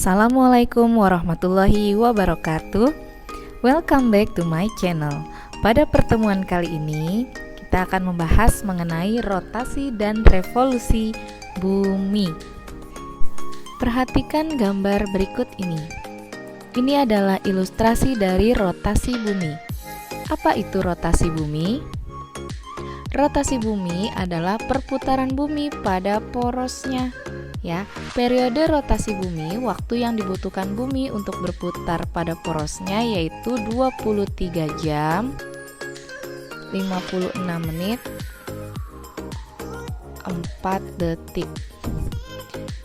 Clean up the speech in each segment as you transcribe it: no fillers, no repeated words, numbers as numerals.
Assalamualaikum warahmatullahi wabarakatuh. Welcome back to my channel. Pada pertemuan kali ini, kita akan membahas mengenai rotasi dan revolusi bumi. Perhatikan gambar berikut ini. Ini adalah ilustrasi dari rotasi bumi. Apa itu rotasi bumi? Rotasi bumi adalah perputaran bumi pada porosnya. Ya, periode rotasi bumi, waktu yang dibutuhkan bumi untuk berputar pada porosnya yaitu 23 jam 56 menit 4 detik.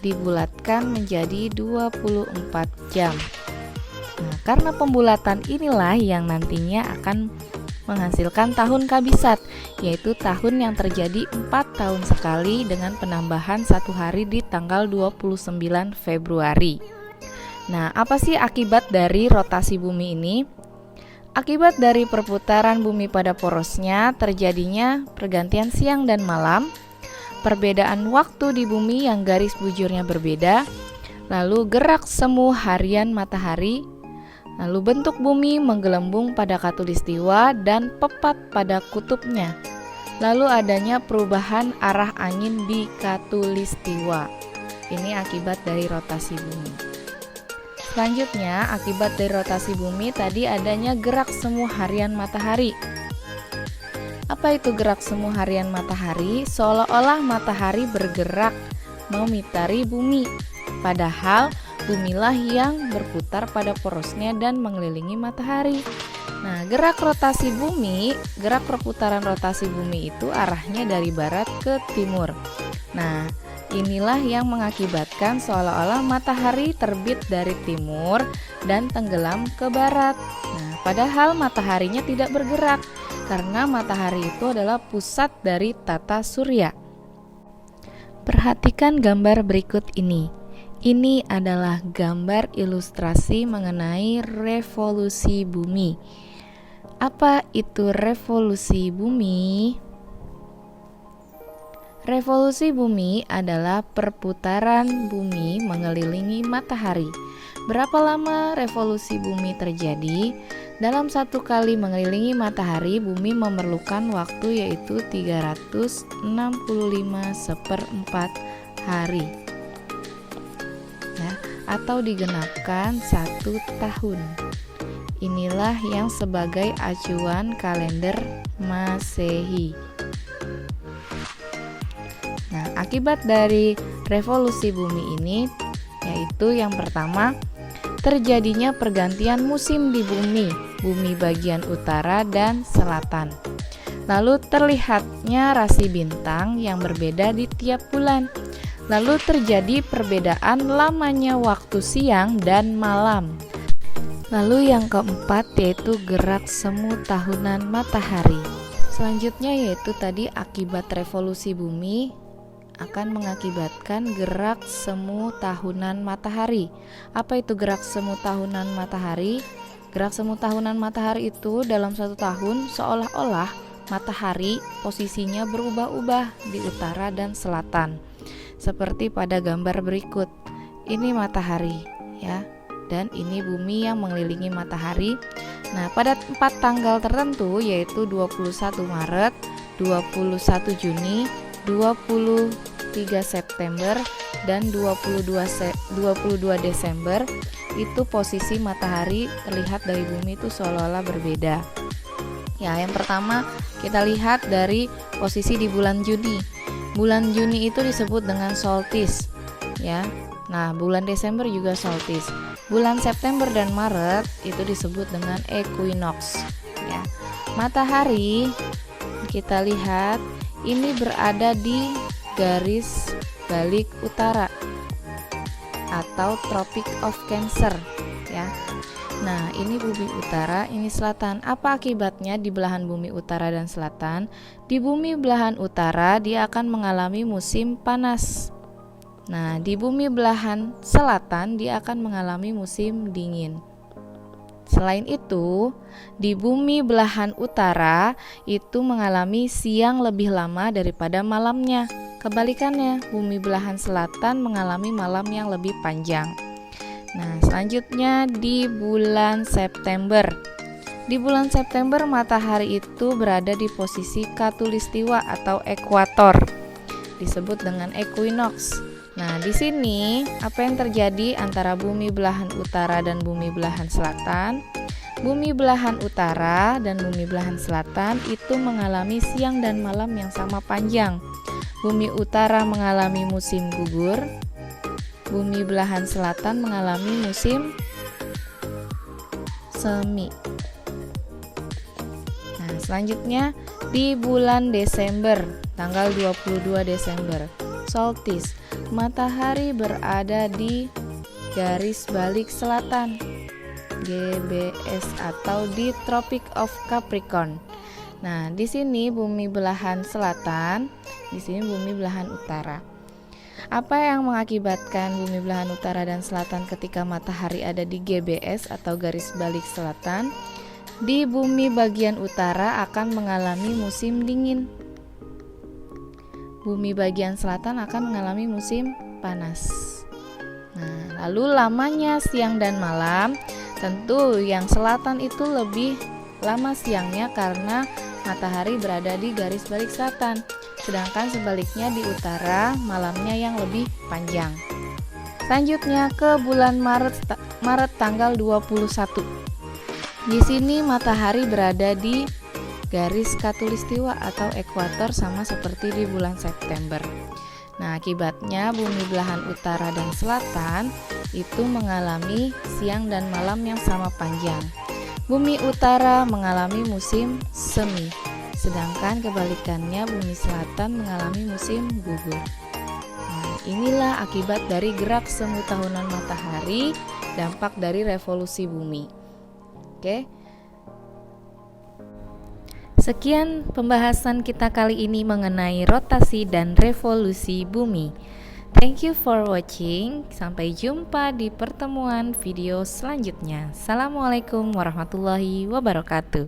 Dibulatkan menjadi 24 jam. Nah, karena pembulatan inilah yang nantinya akan menghasilkan tahun kabisat, yaitu tahun yang terjadi 4 tahun sekali dengan penambahan 1 hari di tanggal 29 Februari. Nah, apa sih akibat dari rotasi bumi ini? Akibat dari perputaran bumi pada porosnya terjadinya pergantian siang dan malam, perbedaan waktu di bumi yang garis bujurnya berbeda, lalu gerak semu harian matahari, lalu bentuk bumi menggelembung pada khatulistiwa dan pepat pada kutubnya. Lalu adanya perubahan arah angin di khatulistiwa. Ini akibat dari rotasi bumi. Selanjutnya, akibat dari rotasi bumi tadi adanya gerak semu harian matahari. Apa itu gerak semu harian matahari? Seolah-olah matahari bergerak memitari bumi, padahal bumilah yang berputar pada porosnya dan mengelilingi matahari. Nah, gerak perputaran rotasi bumi itu arahnya dari barat ke timur. Nah, inilah yang mengakibatkan seolah-olah matahari terbit dari timur dan tenggelam ke barat. Nah, padahal mataharinya tidak bergerak karena matahari itu adalah pusat dari tata surya. Perhatikan gambar berikut ini. Ini adalah gambar ilustrasi mengenai revolusi bumi. Apa itu revolusi bumi? Revolusi bumi adalah perputaran bumi mengelilingi matahari. Berapa lama revolusi bumi terjadi? Dalam satu kali mengelilingi matahari, bumi memerlukan waktu yaitu 365/4 hari. Atau digenapkan 1 tahun. Inilah yang sebagai acuan kalender Masehi. Nah, akibat dari revolusi bumi ini yaitu yang pertama, terjadinya pergantian musim di bumi bagian utara dan selatan. Lalu terlihatnya rasi bintang yang berbeda di tiap bulan. Lalu terjadi perbedaan lamanya waktu siang dan malam. Lalu yang keempat yaitu gerak semu tahunan matahari. Selanjutnya yaitu tadi akibat revolusi bumi akan mengakibatkan gerak semu tahunan matahari. Apa itu gerak semu tahunan matahari? Gerak semu tahunan matahari itu dalam 1 tahun seolah-olah matahari posisinya berubah-ubah di utara dan selatan. Seperti pada gambar berikut. Ini matahari ya, dan ini bumi yang mengelilingi matahari. Nah, pada 4 tanggal tertentu yaitu 21 Maret, 21 Juni, 23 September dan 22 Desember itu posisi matahari terlihat dari bumi itu seolah-olah berbeda. Ya, yang pertama kita lihat dari posisi di bulan Juni. Bulan Juni itu disebut dengan solstice, ya. Nah, bulan Desember juga solstice. Bulan September dan Maret itu disebut dengan equinox, ya. Matahari kita lihat ini berada di garis balik utara atau Tropic of Cancer, ya. Nah, ini bumi utara, ini selatan. Apa akibatnya di belahan bumi utara dan selatan? Di bumi belahan utara dia akan mengalami musim panas. Nah, di bumi belahan selatan dia akan mengalami musim dingin. Selain itu, di bumi belahan utara itu mengalami siang lebih lama daripada malamnya. Kebalikannya, bumi belahan selatan mengalami malam yang lebih panjang. Nah, selanjutnya di bulan September. Di bulan September matahari itu berada di posisi khatulistiwa atau ekuator, disebut dengan equinox. Nah, di sini apa yang terjadi antara bumi belahan utara dan bumi belahan selatan? Bumi belahan utara dan bumi belahan selatan itu mengalami siang dan malam yang sama panjang. Bumi utara mengalami musim gugur, bumi belahan selatan mengalami musim semi. Nah, selanjutnya di bulan Desember, tanggal 22 Desember, solstice, matahari berada di garis balik selatan, GBS, atau di Tropic of Capricorn. Nah, di sini bumi belahan selatan, di sini bumi belahan utara. Apa yang mengakibatkan bumi belahan utara dan selatan ketika matahari ada di GBS atau garis balik selatan? Di bumi bagian utara akan mengalami musim dingin. Bumi bagian selatan akan mengalami musim panas. Nah, lalu lamanya siang dan malam, tentu yang selatan itu lebih lama siangnya karena matahari berada di garis balik selatan, sedangkan sebaliknya di utara malamnya yang lebih panjang. Selanjutnya ke bulan Maret tanggal 21. Di sini matahari berada di garis khatulistiwa atau ekuator sama seperti di bulan September. Nah, akibatnya bumi belahan utara dan selatan itu mengalami siang dan malam yang sama panjang. Bumi utara mengalami musim semi, sedangkan kebalikannya bumi selatan mengalami musim gugur. Nah, inilah akibat dari gerak semu tahunan matahari, dampak dari revolusi bumi. Oke. Sekian pembahasan kita kali ini mengenai rotasi dan revolusi bumi. Thank you for watching. Sampai jumpa di pertemuan video selanjutnya. Assalamualaikum warahmatullahi wabarakatuh.